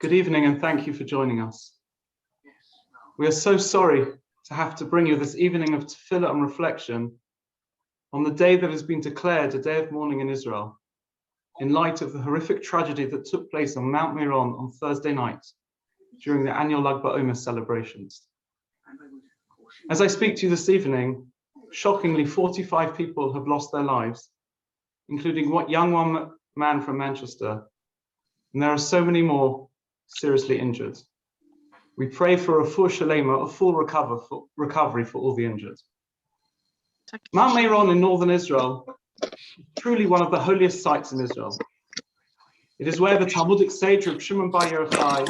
Good evening and thank you for joining us. We are so sorry to have to bring you this evening of tefillah and reflection on the day that has been declared a day of mourning in Israel, in light of the horrific tragedy that took place on Mount Meron on Thursday night during the annual Lag BaOmer celebrations. As I speak to you this evening, shockingly 45 people have lost their lives, including one young man from Manchester, and there are so many more seriously injured. We pray for a full shalema, a full recovery for all the injured. Mount Meron in northern Israel is truly one of the holiest sites in Israel. It is where the Talmudic sage of Shimon Bar Yochai,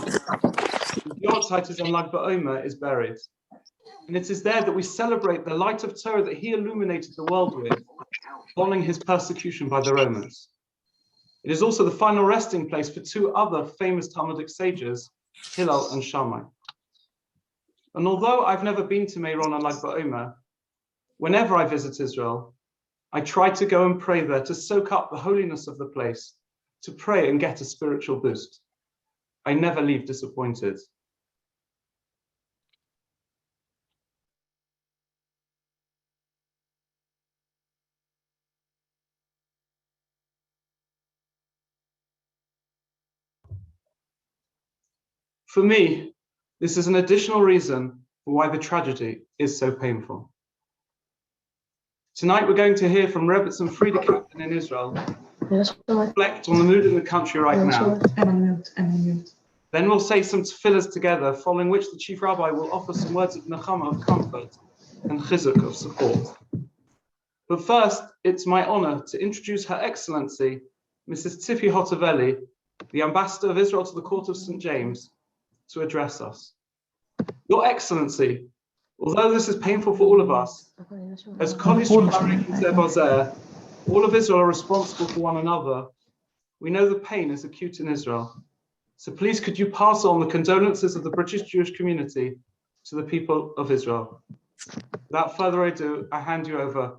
the Yortzeit on Lag BaOmer, is buried. And it is there that we celebrate the light of Torah that he illuminated the world with, following his persecution by the Romans. It is also the final resting place for two other famous Talmudic sages, Hillel and Shammai. And although I've never been to Meron and Lag BaOmer, whenever I visit Israel, I try to go and pray there to soak up the holiness of the place, to pray and get a spiritual boost. I never leave disappointed. For me, this is an additional reason for why the tragedy is so painful. Tonight, we're going to hear from Rebbetzin Frieda Kaplan in Israel, reflect on the mood in the country right now. Then we'll say some tefillahs together, following which the Chief Rabbi will offer some words of nechama, of comfort, and chizuk, of support. But first, it's my honor to introduce Her Excellency, Mrs. Tzipi Hotovely, the Ambassador of Israel to the Court of St. James, to address us. Your Excellency, although this is painful for all of us, as all of Israel are responsible for one another, we know the pain is acute in Israel. So please could you pass on the condolences of the British Jewish community to the people of Israel. Without further ado, I hand you over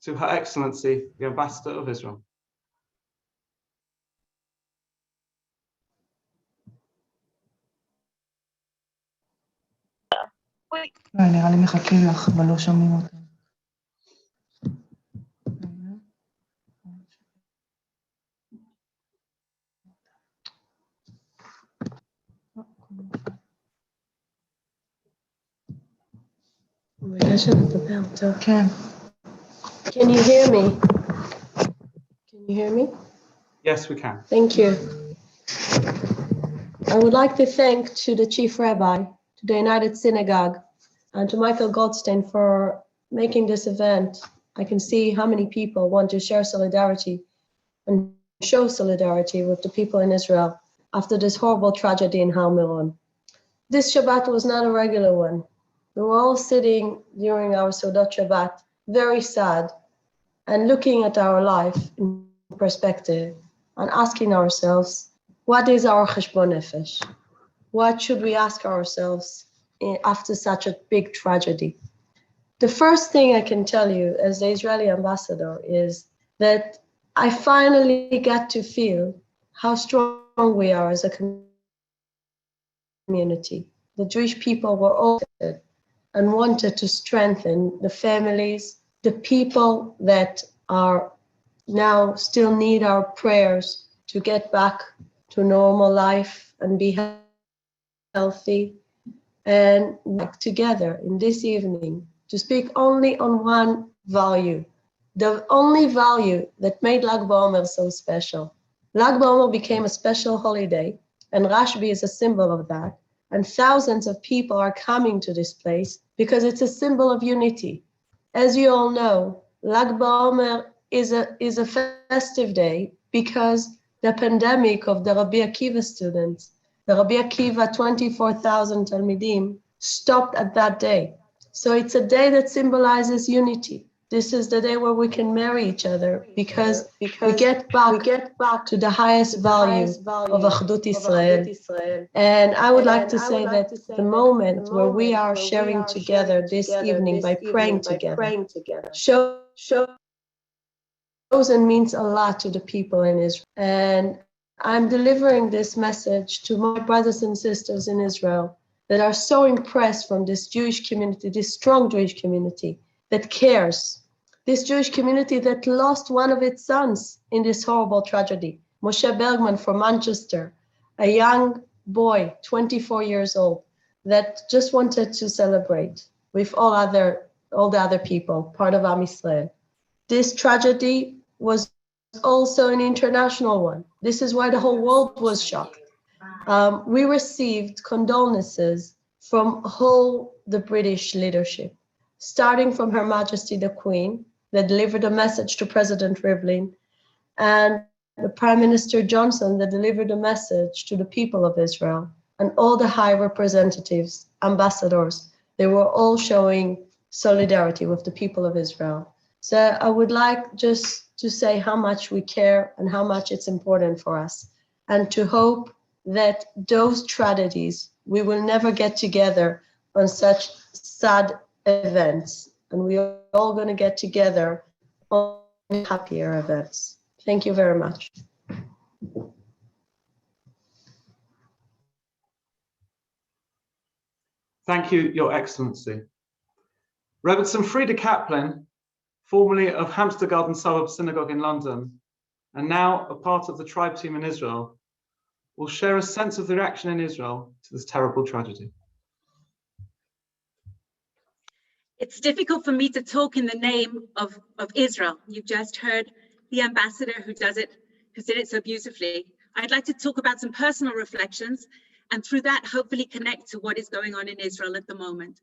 to Her Excellency, the Ambassador of Israel. נראה לי מחכים לך, אבל לא שומעים אותם. Can you hear me? Can you hear me? Yes, we can. Thank you. I would like to thank to the Chief Rabbi, to the United Synagogue, and to Michael Goldstein for making this event. I can see how many people want to share solidarity and show solidarity with the people in Israel after this horrible tragedy in Har Meron. This Shabbat was not a regular one. We were all sitting during our Sodot Shabbat, very sad, and looking at our life in perspective and asking ourselves, what is our cheshbon nefesh? What should we ask ourselves after such a big tragedy? The first thing I can tell you as the Israeli ambassador is that I finally got to feel how strong we are as a community. The Jewish people were all and wanted to strengthen the families, the people that are now still need our prayers to get back to normal life and be healthy, and work together in this evening to speak only on one value, the only value that made Lag BaOmer so special. Lag BaOmer became a special holiday, and Rashbi is a symbol of that, and thousands of people are coming to this place because it's a symbol of unity. As you all know, Lag BaOmer is a festive day because the pandemic of the Rabbi Akiva students, the Rabbi Akiva 24,000 Talmidim, stopped at that day. So it's a day that symbolizes unity. This is the day where we can marry each other because we get back to the highest value of Achdut Israel. And I would like to say that the moment where we are sharing together this evening by praying together shows and means a lot to the people in Israel. And I'm delivering this message to my brothers and sisters in Israel that are so impressed from this Jewish community, this strong Jewish community that cares. This Jewish community that lost one of its sons in this horrible tragedy. Moshe Bergman from Manchester, a young boy, 24 years old, that just wanted to celebrate with all the other people, part of Am Yisrael. This tragedy was also an international one. This is why the whole world was shocked. We received condolences from the British leadership, starting from Her Majesty the Queen, that delivered a message to President Rivlin, and the Prime Minister Johnson, that delivered a message to the people of Israel, and all the high representatives, ambassadors. They were all showing solidarity with the people of Israel. So I would like just to say how much we care and how much it's important for us, and to hope that those tragedies, we will never get together on such sad events, and we are all going to get together on happier events. Thank you very much. Thank you, Your Excellency. Rebbetzin Frieda Kaplan, formerly of Hampstead Garden Suburb Synagogue in London, and now a part of the tribe team in Israel, will share a sense of the reaction in Israel to this terrible tragedy. It's difficult for me to talk in the name of Israel. You've just heard the ambassador who did it so beautifully. I'd like to talk about some personal reflections, and through that, hopefully connect to what is going on in Israel at the moment.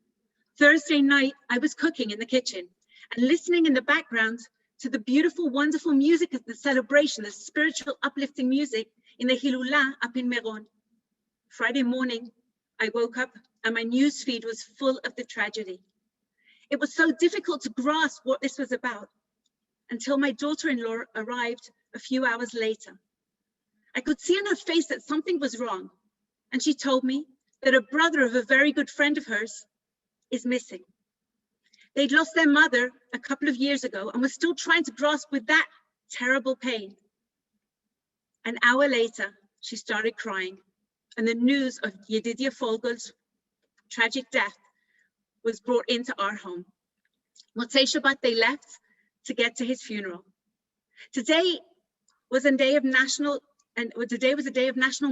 Thursday night, I was cooking in the kitchen and listening in the background to the beautiful, wonderful music of the celebration, the spiritual, uplifting music in the Hilula up in Meron. Friday morning, I woke up and my news feed was full of the tragedy. It was so difficult to grasp what this was about until my daughter-in-law arrived a few hours later. I could see on her face that something was wrong, and she told me that a brother of a very good friend of hers is missing. They'd lost their mother a couple of years ago and were still trying to grasp with that terrible pain. An hour later, she started crying, and the news of Yedidia Folgel's tragic death was brought into our home. Motzei Shabbat, they left to get to his funeral. Today was a day of national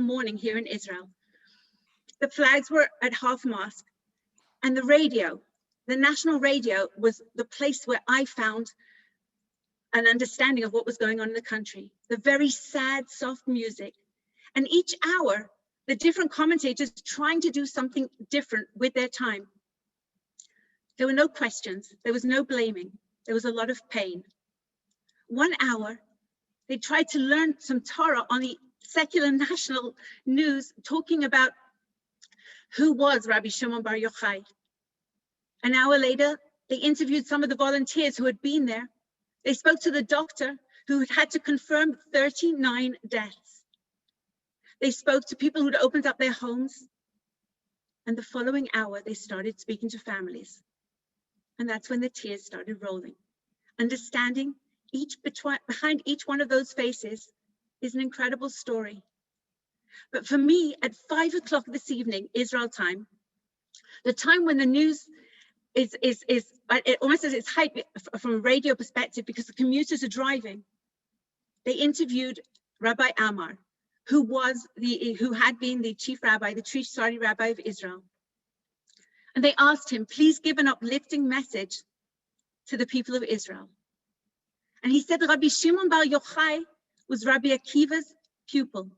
mourning here in Israel. The flags were at half-mast, and the national radio was the place where I found an understanding of what was going on in the country. The very sad, soft music. And each hour, the different commentators trying to do something different with their time. There were no questions. There was no blaming. There was a lot of pain. 1 hour, they tried to learn some Torah on the secular national news, talking about who was Rabbi Shimon Bar Yochai. An hour later, they interviewed some of the volunteers who had been there. They spoke to the doctor who had to confirm 39 deaths. They spoke to people who'd opened up their homes. And the following hour, they started speaking to families. And that's when the tears started rolling. Understanding behind each one of those faces is an incredible story. But for me, at 5 o'clock this evening, Israel time, the time when the news is almost at its height from a radio perspective, because the commuters are driving, they interviewed Rabbi Amar, who had been the Chief Rabbi, the Chief Rabbi of Israel. And they asked him, please give an uplifting message to the people of Israel. And he said Rabbi Shimon Bar Yochai was Rabbi Akiva's pupil.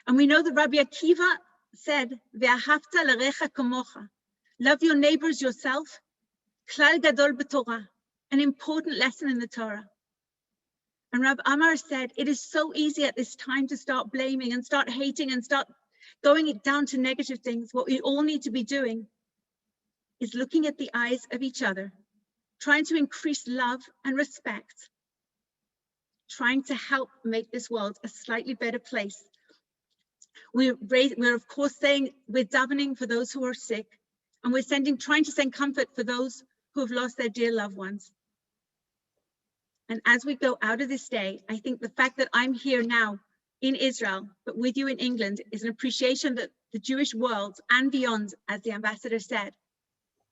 And we know that Rabbi Akiva said, Ve'ahavta l'recha kamocha, love your neighbors yourself, klal gadol b'Torah, an important lesson in the Torah. And Rabbi Amar said, it is so easy at this time to start blaming and start hating and start going it down to negative things. What we all need to be doing is looking at the eyes of each other, trying to increase love and respect, trying to help make this world a slightly better place. We're of course saying we're davening for those who are sick, and we're trying to send comfort for those who have lost their dear loved ones. And as we go out of this day, I think the fact that I'm here now in Israel, but with you in England, is an appreciation that the Jewish world and beyond, as the ambassador said,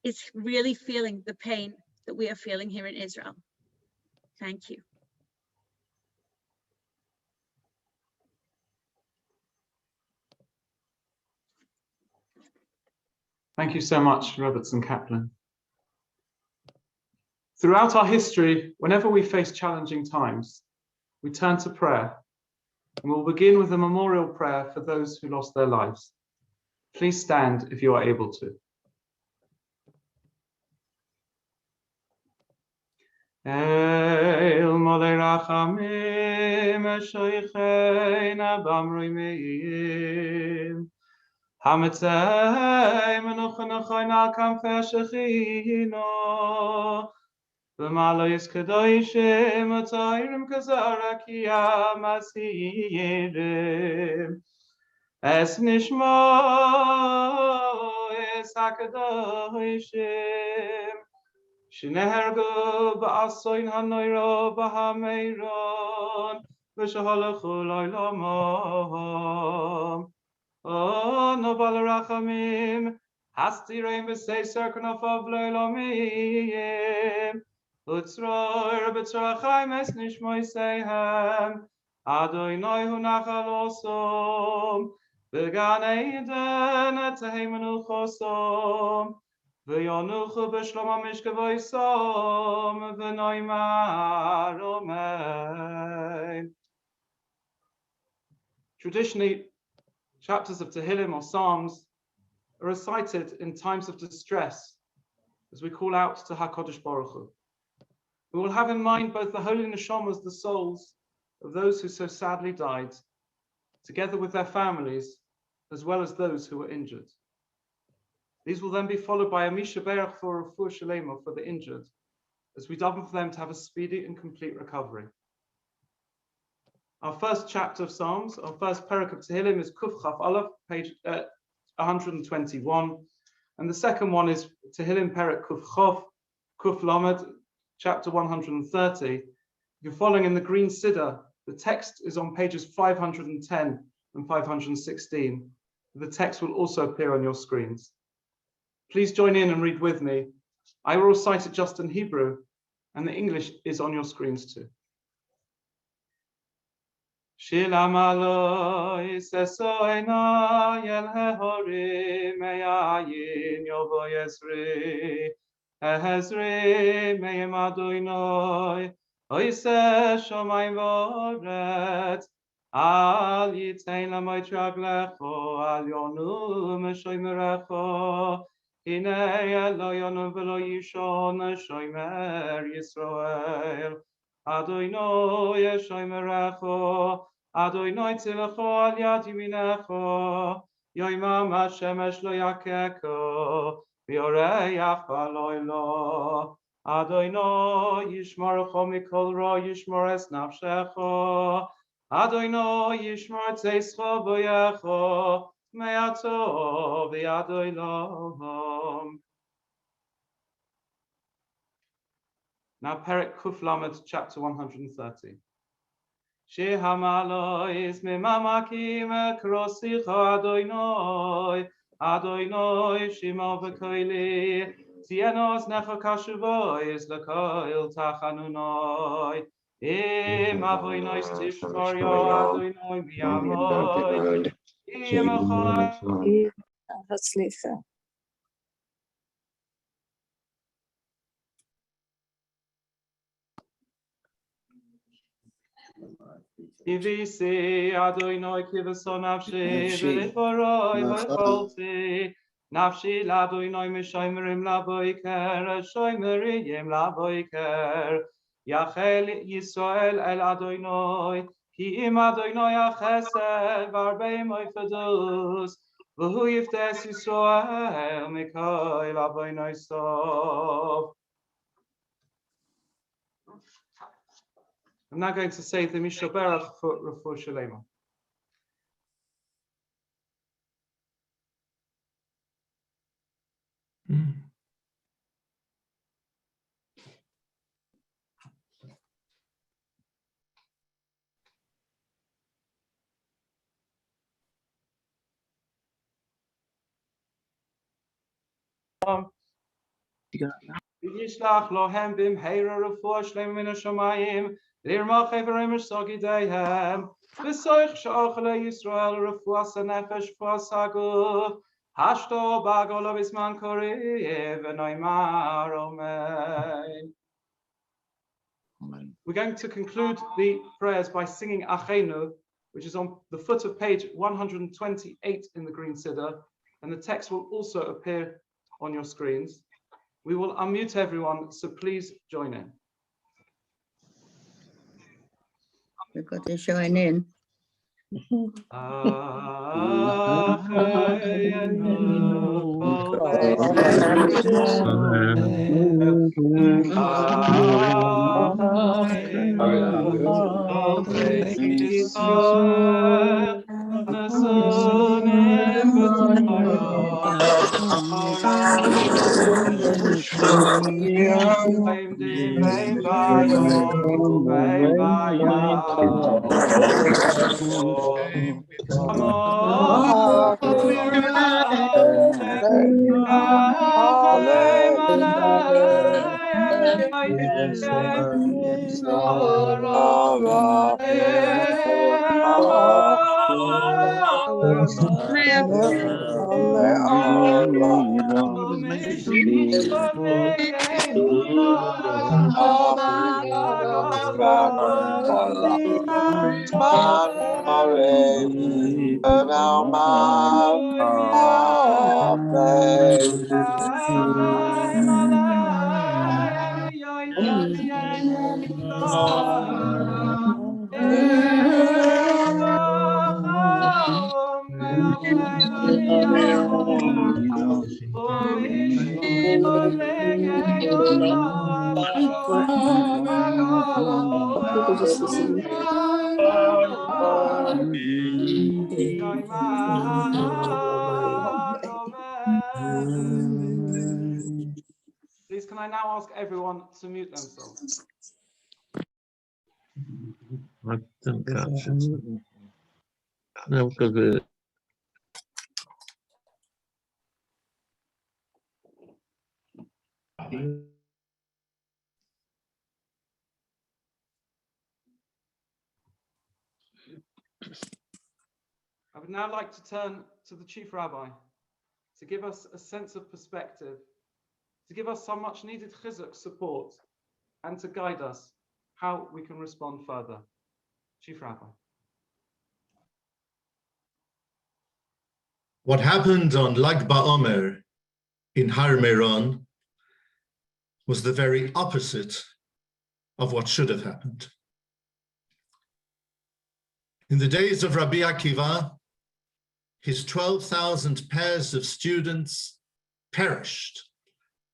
is really feeling the pain that we are feeling here in Israel. Thank you. Thank you so much, Robertson Kaplan. Throughout our history, whenever we face challenging times, we turn to prayer, and we'll begin with a memorial prayer for those who lost their lives. Please stand if you are able to. El Molei Rachamim, Shoicheina Bamroi Meim, Hamitzei Menuchanachoina Kamfeh Shechino, V'malois Kedoshim Atayrim Kazarakia Masirim, Es Nishmo Es HaKadoshim, Shinehergo Ba'asoin HaNoiro B'Hameron, V'Shahalachu Loilamom, O Nobal Rachamim, Hastireim B'Seiser Knofav Loilomim, Utzroir B'Tzrachaim Es Nishmoiseihem, Adonai Hu Nachalosom, V'Gan Eden Etehemenu Chosom, V'yonuchu b'shlom ha'mishkavoisom, v'noimar Amen. Traditionally, chapters of Tehillim or Psalms are recited in times of distress as we call out to HaKadosh Baruch Hu. We will have in mind both the holy neshamas, the souls of those who so sadly died, together with their families, as well as those who were injured. These will then be followed by a Misha Berach for Refuah Shalema for the injured, as we daven for them to have a speedy and complete recovery. Our first chapter of Psalms, our first parak of Tehillim is Kuf Chaf Aleph, page 121, and the second one is Tehillim parak Kuf Chof, Kuf Lamed, chapter 130. If you're following in the green siddur, the text is on pages 510 and 516. The text will also appear on your screens. Please join in and read with me. I will recite it just in Hebrew, and the English is on your screens too. Shilam aloi sesoena yel hehori meyayin yovo yesri ehezri meyem adoinoi oise shomayim voret al yitein lamoy traglecho al yonu meshoy merecho Hinei lo yonu velo yishon shoymer Yisrael Adonai shoymerecho Adonai tzilecho al yad yiminecho Yoimam hashemesh lo yakeko v'yoreach b'aloilo Adonai yishmorecho mikol ra yishmor es nafshecho Adonai yishmor tzeischo boyecho Me'ato v'yadoi lahom. Now Perek Kuf Lamed, chapter 130. Shir hamalois mimamakim krosicha Adonai, Adonai shimo v'koili, tienos necho kashuvois l'koil tachanunoi, im avoinois tishkor yo Adonai miyamoi, Slicha. Ivisi Adonai kivaso nafshi v'levoroi ha'cholti nafshi l'Adonai mishomerim laboiker shomeriyim laboiker Yachel Yisrael el Adonai ki im Adonai achesed v'arbei moifedus v'hu yiftes Yisrael mikol Adonai sof. I'm now going to say the Misha Berach for Refuah Shalema. Yishlach lohem bimheira refuah shlema min hashamayim lirmach everim sogideihem v'soich she'ochel Yisrael refuah sanefesh refuah saguf hashto bagol bisman koriv v'noimar omen. We're going to conclude the prayers by singing Achenu, which is on the foot of page 128 in the Green Siddur, and the text will also appear on your screens. We will unmute everyone, so please join in. We've got to join in. Please, can I now ask everyone to mute themselves? I would now like to turn to the Chief Rabbi to give us a sense of perspective, to give us some much needed chizuk support, and to guide us how we can respond further. Chief Rabbi. What happened on Lag BaOmer in Har Meron was the very opposite of what should have happened. In the days of Rabbi Akiva, his 12,000 pairs of students perished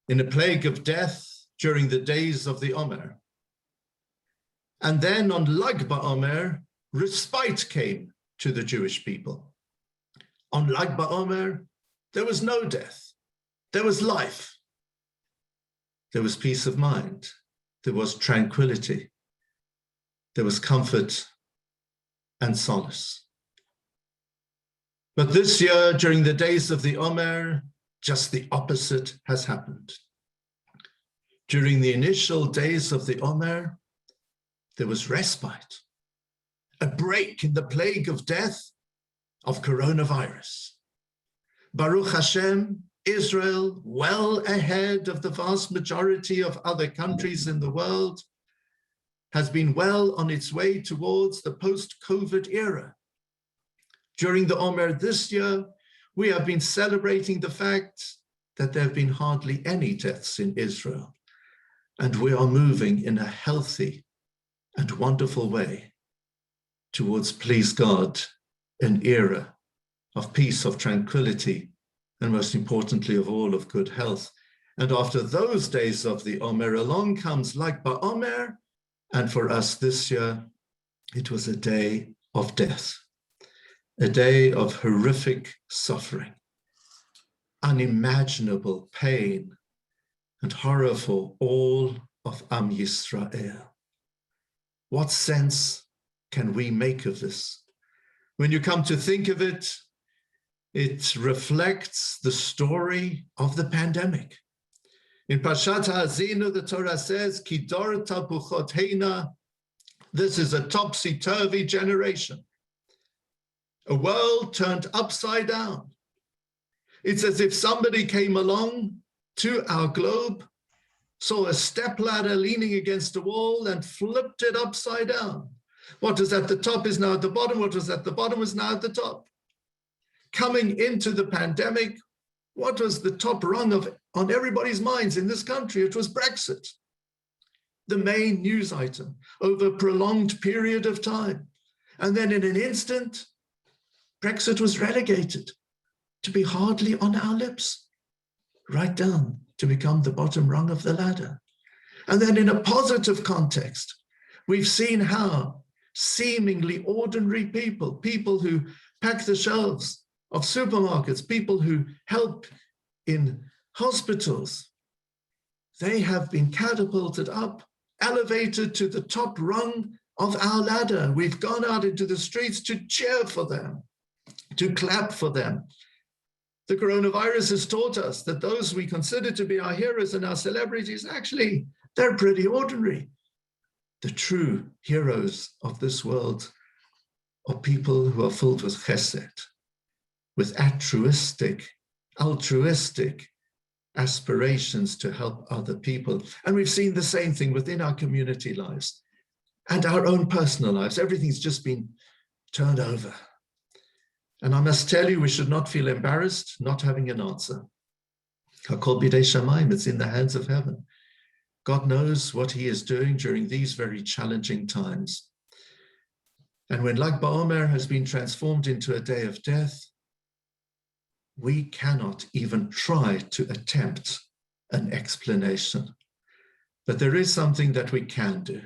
in a plague of death during the days of the Omer. And then on Lag BaOmer, respite came to the Jewish people. On Lag BaOmer, there was no death. There was life. There was peace of mind. There was tranquility. There was comfort and solace. But this year, during the days of the Omer, just the opposite has happened. During the initial days of the Omer, there was respite, a break in the plague of death of coronavirus. Baruch Hashem, Israel, well ahead of the vast majority of other countries in the world, has been well on its way towards the post-COVID era. During the Omer this year, we have been celebrating the fact that there have been hardly any deaths in Israel, and we are moving in a healthy and wonderful way towards, please God, an era of peace, of tranquility, and most importantly of all, of good health. And after those days of the Omer, along comes Lag BaOmer, and for us this year, it was a day of death, a day of horrific suffering, unimaginable pain and horror for all of Am Yisrael. What sense can we make of this? When you come to think of it, It reflects the story of the pandemic. In Parshat Ha'azinu, the Torah says, Kidor tapuchot heina. This is a topsy-turvy generation. A world turned upside down. It's as if somebody came along to our globe, saw a stepladder leaning against a wall and flipped it upside down. What was at the top is now at the bottom. What was at the bottom is now at the top. Coming into the pandemic, what was the top rung on everybody's minds in this country? It was Brexit, the main news item over a prolonged period of time. And then in an instant, Brexit was relegated to be hardly on our lips, right down to become the bottom rung of the ladder. And then in a positive context, we've seen how seemingly ordinary people who pack the shelves of supermarkets, people who help in hospitals, they have been catapulted up, elevated to the top rung of our ladder. We've gone out into the streets to cheer for them, to clap for them. The coronavirus has taught us that those we consider to be our heroes and our celebrities, actually, they're pretty ordinary. The true heroes of this world are people who are filled with chesed, with altruistic aspirations to help other people. And we've seen the same thing within our community lives and our own personal lives. Everything's just been turned over. And I must tell you, we should not feel embarrassed not having an answer. Hakol bidei shamayim, it's in the hands of heaven. God knows what he is doing during these very challenging times. And when Lag BaOmer has been transformed into a day of death, we cannot even try to attempt an explanation. But there is something that we can do.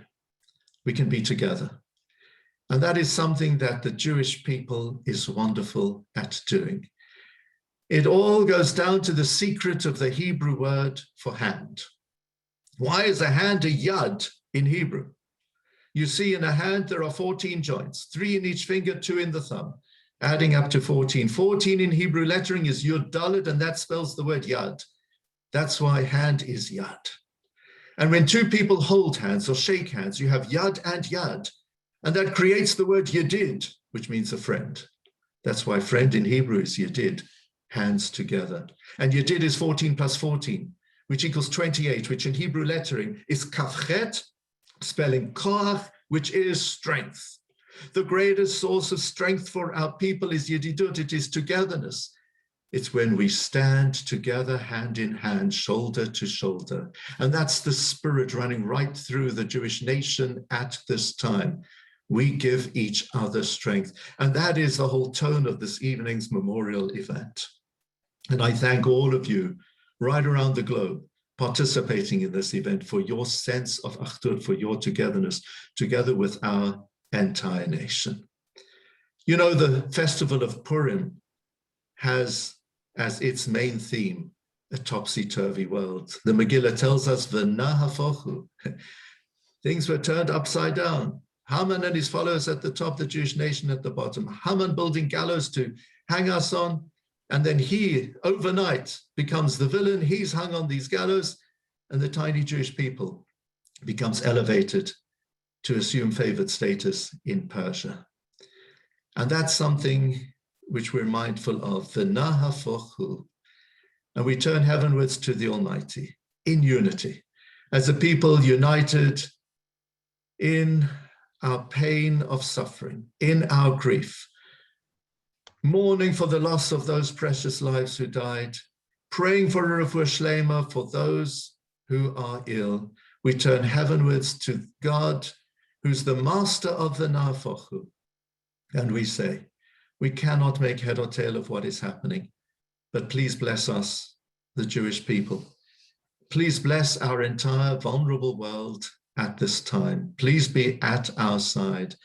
We can be together. And that is something that the Jewish people is wonderful at doing. It all goes down to the secret of the Hebrew word for hand. Why is a hand a yad in Hebrew? You see, in a hand, there are 14 joints, 3 in each finger, 2 in the thumb, adding up to 14. 14 in Hebrew lettering is yud dalet, and that spells the word yad. That's why hand is yad. And when 2 people hold hands or shake hands, you have yad and yad, and that creates the word yedid, which means a friend. That's why friend in Hebrew is yedid, hands together. And yedid is 14 plus 14, which equals 28, which in Hebrew lettering is kafchet, spelling koach, which is strength. The greatest source of strength for our people is yedidut, it is togetherness. It's when we stand together, hand in hand, shoulder to shoulder. And that's the spirit running right through the Jewish nation at this time. We give each other strength. And that is the whole tone of this evening's memorial event. And I thank all of you right around the globe participating in this event for your sense of achdut, for your togetherness, together with our entire nation. You know, the festival of Purim has as its main theme a topsy-turvy world. The Megillah tells us, V'nahafochu, things were turned upside down. Haman and his followers at the top, the Jewish nation at the bottom. Haman building gallows to hang us on, and then he, overnight, becomes the villain. He's hung on these gallows, and the tiny Jewish people becomes elevated to assume favored status in Persia. And that's something which we're mindful of, the nahafochu. And we turn heavenwards to the Almighty in unity, as a people united in our pain of suffering, in our grief, mourning for the loss of those precious lives who died, praying for a refuah shlema for those who are ill. We turn heavenwards to God, who's the master of the nahafochu, and we say, we cannot make head or tail of what is happening, but please bless us, the Jewish people. Please bless our entire vulnerable world at this time. Please be at our side.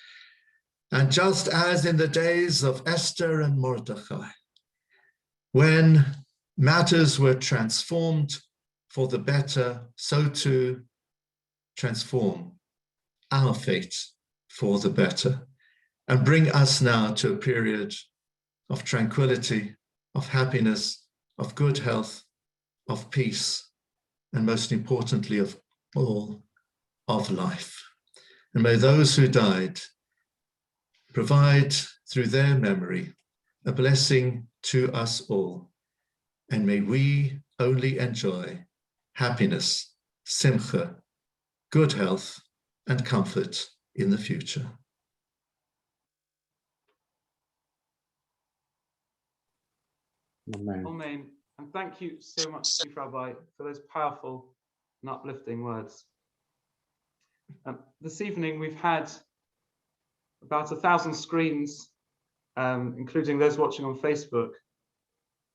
And just as in the days of Esther and Mordechai, when matters were transformed for the better, so too transform our fate for the better and bring us now to a period of tranquility, of happiness, of good health, of peace, and most importantly of all, of life. And may those who died provide through their memory a blessing to us all. And may we only enjoy happiness, simcha, good health, and comfort in the future. Amen. Amen. And thank you so much, Chief Rabbi, for those powerful and uplifting words. This evening, we've had about 1,000 screens, including those watching on Facebook.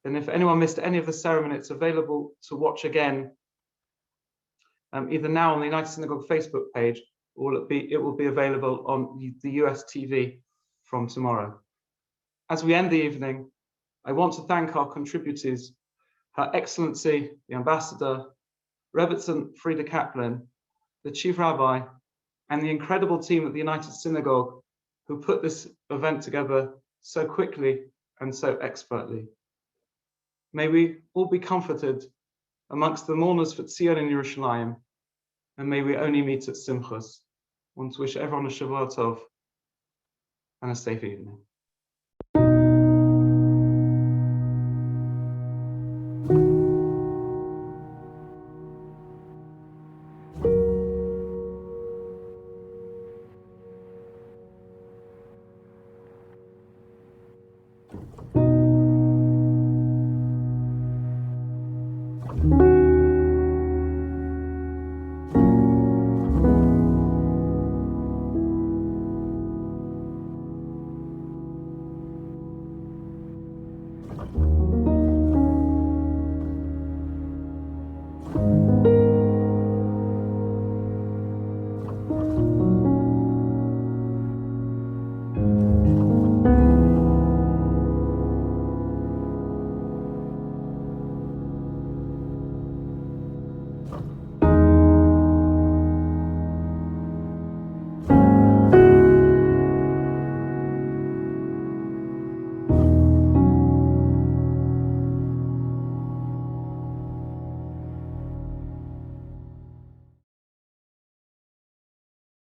And if anyone missed any of the ceremony, it's available to watch again, either now on the United Synagogue Facebook page, or it will be available on the US TV from tomorrow. As we end the evening, I want to thank our contributors, Her Excellency, the Ambassador, Rebbetzin Frieda Kaplan, the Chief Rabbi, and the incredible team at the United Synagogue who put this event together so quickly and so expertly. May we all be comforted amongst the mourners for Tzion in Yerushalayim, and may we only meet at Simchas. I want to wish everyone a Shavua Tov and a safe evening.